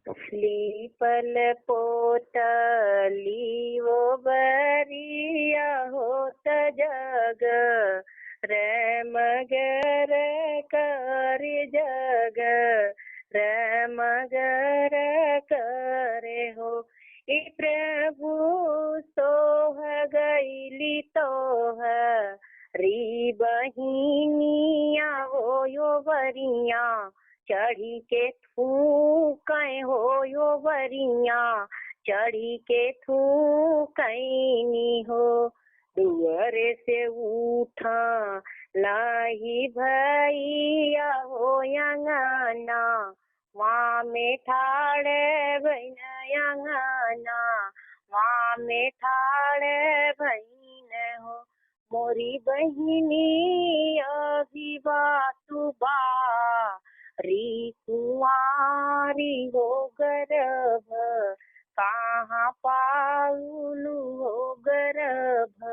लीपल पोतली वो बरिया होत जग रे मगर कर जग रे मगर करे हो ई प्रभु सोह गईली तोह री बहिनिया हो यो बरिया चढ़ी के थूकैं हो यो बरिया चढ़ी के थूकैनी हो दुअरे से उठा नाही भैया हो अंगना माँ में ठाड़े बहन अंगना माँ में ठाड़े बहन हो मोरी बहिनी अभी बातु बा री कुंवारी हो गर्भ कहाँ पाउलू हो गर्भ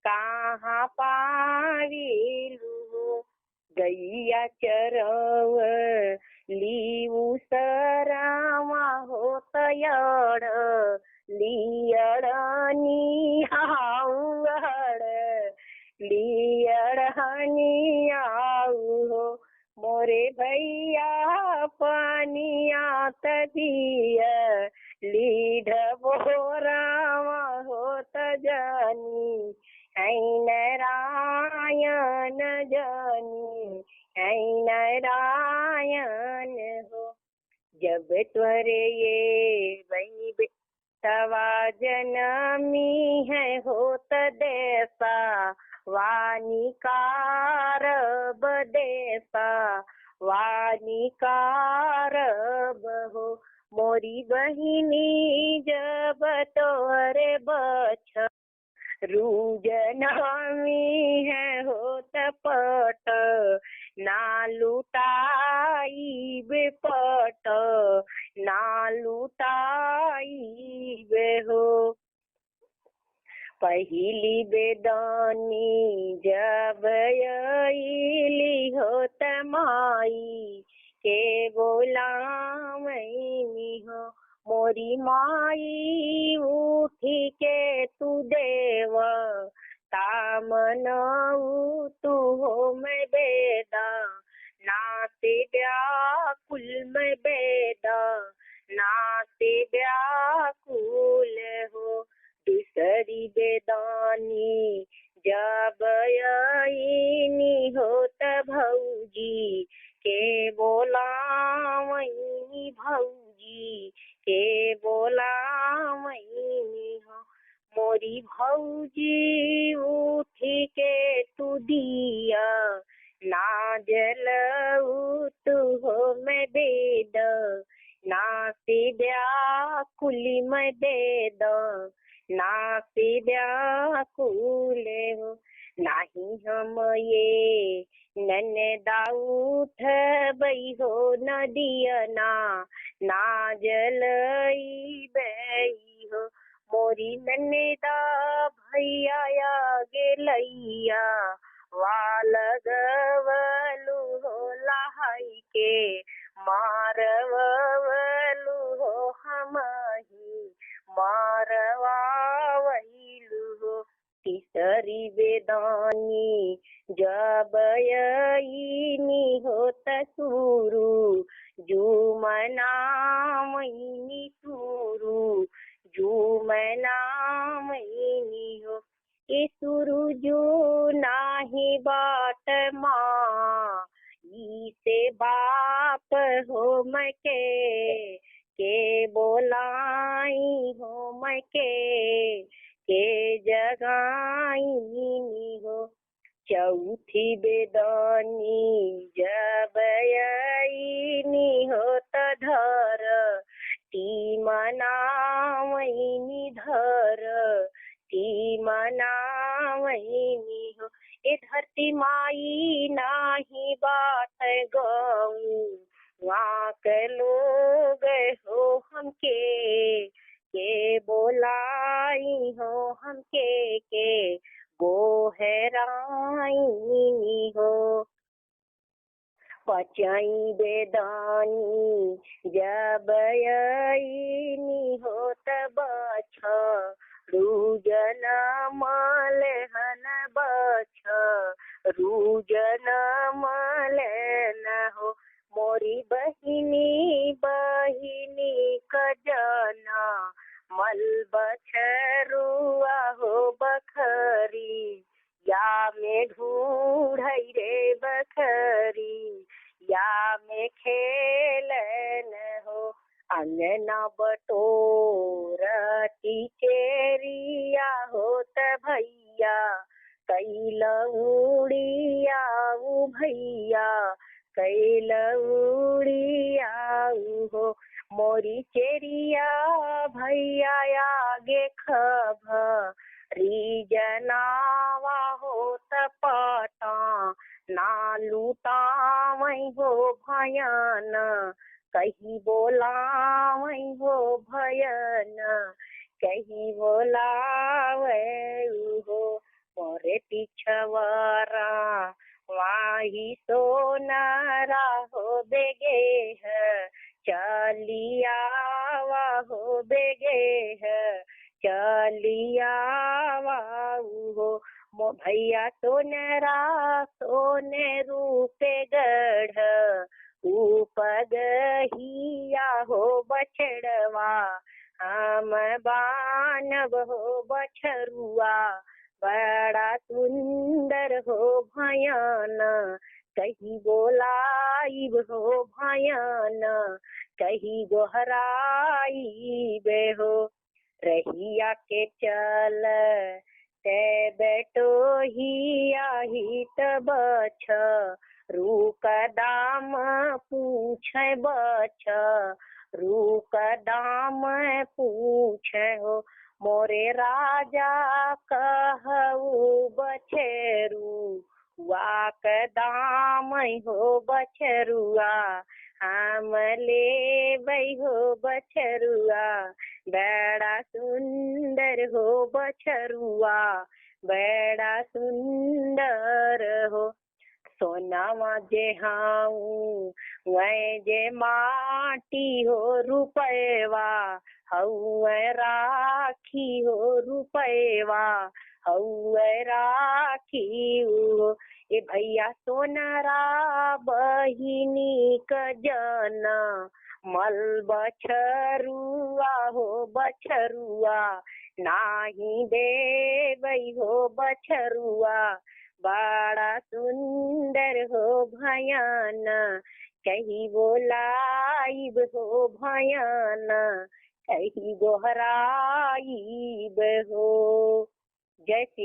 कहाँ पाविलू हो गैया चरव लीऊ सरामा हो तयड़ लियड़नी हाउड़ लियड़नी आऊ हो मोरे भैया पानिया तदिया लीढ़ बोरावा होत जानी ऐ नारायण जानी ऐ नारायण हो जब त्वरे ये वही तवा जनमी है होत देसा वानिकार बदेसा वानिकार बहो मोरी बहिनी जब तोरे बछ रूजनामी है होत पट ना लुटाई बेपट ना लुटाई बेहो पहली बेदानी जब यली होत माई के बोलावैनी हो मोरी माई उठी के तू देव तामनऊ तू हो मैं बेदा नाते व्याकुल में बेदा नाते व्याकुल हो दूसरी बेदानी जब यनी होत भौजी के बोलावैनी भौजी के बोलावैनी हो मोरी भौजी उठी के तू दिया ना जलऊ तू हो मैं बेद ना से व्याकुली मैं बेद ना से व्याकुल हो नाही हम ये ननदा उठ बई हो नदियना ना जलई बई हो मोरी ननदा भैया गेलैया वालगवलु हो लहाई के मारवलु हो हमही मारवावैलु हो तीसरी बेदानी जब यनी होत सुरु जुमना मैनी सुरु जुमना मैनी हो ए सुरु जो नाही बाट माँ इसे बाप हो मैं के बोलाई हो मैं के जगाई हो चौथी बेदानी जब यनी होत धर ती मनावैनी धर ती मनावैनी हो ए धरती माई नाही बाट गऊ वहाँ के लोग हो हमके के बोलाई हो हमके के गो हेराई हो पचई बेदानी जब यईनी होत बछ रूजन मलहन बछ रूजन मलन हो मोरी बहिनी बहिनी कजना मल बछरुआ हो बखरी या में ढूंढई रे बखरी या में खेलन हो अंगना बटोरती चेरिया होत भैया कैलउड़िया भैया कैलउड़िया हो मोरी चेरिया भैया आगे खभरी जनावा होत पाटा ना लूटावई हो भयन कहीं बोलावई हो भयन कहीं बोलावे हो मोरे पिछवारा वाही सोनारा हो बेगे है चलिया हो बेगे है चलिया हो मो भैया सोनरा सोने रूपे गढ़ उपगहिया हो बछड़वा हम बानव हो बछरुआ बड़ा सुंदर हो भयान कहीं बोलाइब हो भयान कहीं गोहराइबे हो रहिया के चल ते बेटो ही आहित बछ रूक दाम पूछे बछ रूक दाम पूछे हो मोरे राजा कहू बछेरू वाक दाम हो बछरुआ हम लेबै हो बछरुआ बड़ा सुंदर हो बछरुआ बड़ा सुंदर हो सोनावा जे हाऊ वै जे माटी हो रुपैवा हौवे राखी हो रुपैवा हौवे राखी हो ए भैया सोनरा बहिनी क जना मल बछरुआ हो बछरुआ नाही देबै हो बछरुआ बड़ा सुंदर हो भयान कहीं बोलाइब हो भयान कहीं गोहराइब हो। जय श्री